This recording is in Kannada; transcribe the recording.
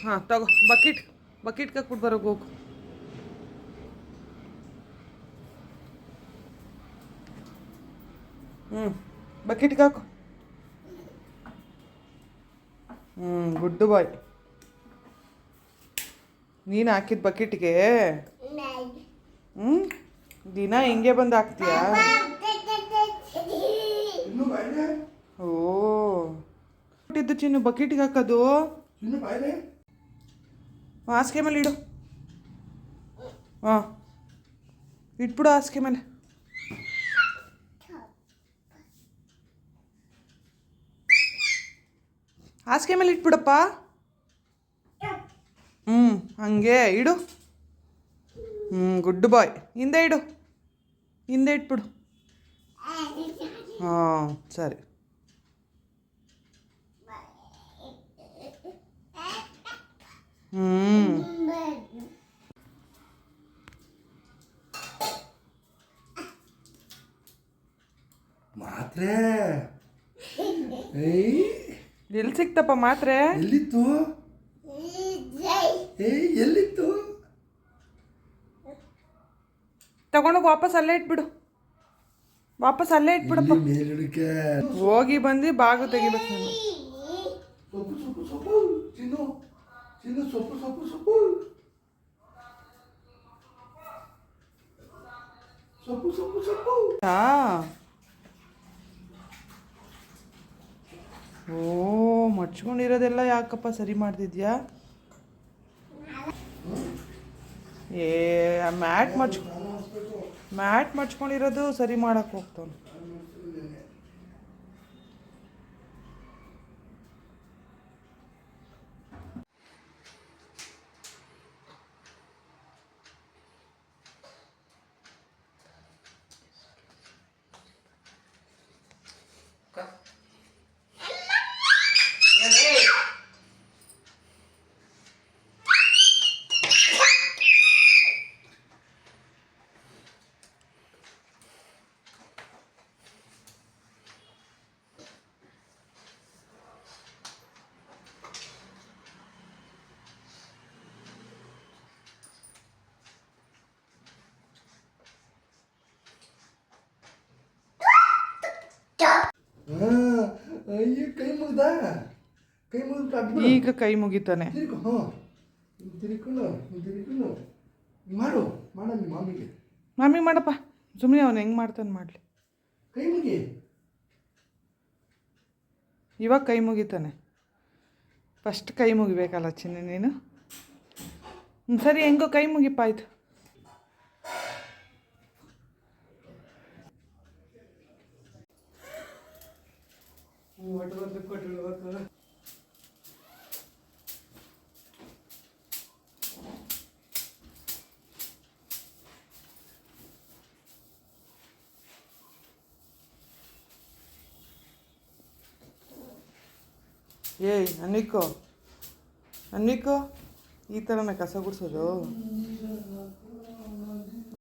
ಹಾಂ ತಗೋ ಬಕೆಟ್ ಹಾಕ್ಬಿಟ್ಟು ಬರೋಕೆ ಹೋಗು. ಬಕೆಟ್ಗೆ ಹಾಕು. ಗುಡ್ ಬಾಯ್. ನೀನು ಹಾಕಿದ ಬಕೆಟ್ಗೆ ದಿನ ಹಿಂಗೆ ಬಂದು ಹಾಕ್ತೀಯಾ? ಓ ಇದ್ದು ಚಿನ್ನು ಬಕೆಟ್ಗೆ ಹಾಕೋದು. ಹಾಸಿಗೆ ಮೇಲೆ ಇಡು. ಹಾಂ ಇಟ್ಬಿಡು ಹಾಸಿಗೆ ಮೇಲೆ. ಹಾಸಿಗೆ ಮೇಲೆ ಇಟ್ಬಿಡಪ್ಪ. ಹಂಗೆ ಇಡು. ಗುಡ್ ಬಾಯ್. ಹಿಂದೆ ಇಡು. ಹಿಂದೆ ಇಟ್ಬಿಡು. ಹಾಂ ಸರಿ. ಮಾತ್ರೆ ಎಲ್ಲಿ ಸಿಕ್ತಪ್ಪ ಮಾತ್ರೆ? ಎಲ್ಲಿತ್ತು? ಎಲ್ಲಿತ್ತು? ತಗೊಂಡೋಗಿ ವಾಪಸ್ ಅಲ್ಲೇ ಇಟ್ಬಿಡು. ವಾಪಸ್ ಅಲ್ಲೇ ಇಟ್ಬಿಡಪ್ಪ. ಮೇಲಿಡಕ್ಕೆ ಹೋಗಿ ಬಂದು ಬಾಗಿಲು ತೆಗಿಬೇಕು ನಾನು. ಸೊಪ್ಪು ಸೊಪ್ಪು ಸೊಪ್ಪು ಚಿನ್ನು ಚಿನ್ನು ಸೊಪ್ಪು ಸೊಪ್ಪು ಸೊಪ್ಪು ಸೊಪ್ಪು ಸೊಪ್ಪು ಸೊಪ್ಪು. ಓ ಮಡ್ಚ್ಕೊಂಡಿರೋದೆಲ್ಲ ಯಾಕಪ್ಪ ಸರಿ ಮಾಡ್ತಿದ್ಯಾ? ಮ್ಯಾಟ್ ಮಡ್ಚ್ಕೊಂಡಿರೋದು ಸರಿ ಮಾಡಕ್ಕೆ ಹೋಗ್ತಾನೆ. ಅಯ್ಯ ಕೈ ಮುಗ್ದ ಕೈ ಮುಗಿದ ಈಗ ಕೈ ಮುಗಿತಾನೆ. ತಿರ್ಕೊಂಡು ಮಾಡು ನಿಮ್ಮ ಮಾಮಿಗೆ. ಮಾಮಿ ಮಾಡಪ್ಪ. ಸುಮ್ಮನೆ ಅವನು ಹೆಂಗೆ ಮಾಡ್ತಾನೆ ಮಾಡಲಿ. ಕೈ ಮುಗಿ. ಇವಾಗ ಕೈ ಮುಗಿತಾನೆ. ಫಸ್ಟ್ ಕೈ ಮುಗಿಬೇಕಲ್ಲ ಚಿನ್ನ ನೀನು. ಸರಿ ಹೆಂಗೋ ಕೈ ಮುಗಿಪ್ಪ ಆಯ್ತು. ಏಯ್ ಅನ್ವಿಕೋ ಈ ಥರನೇ ಕಸ ಗುಡಿಸೋದು.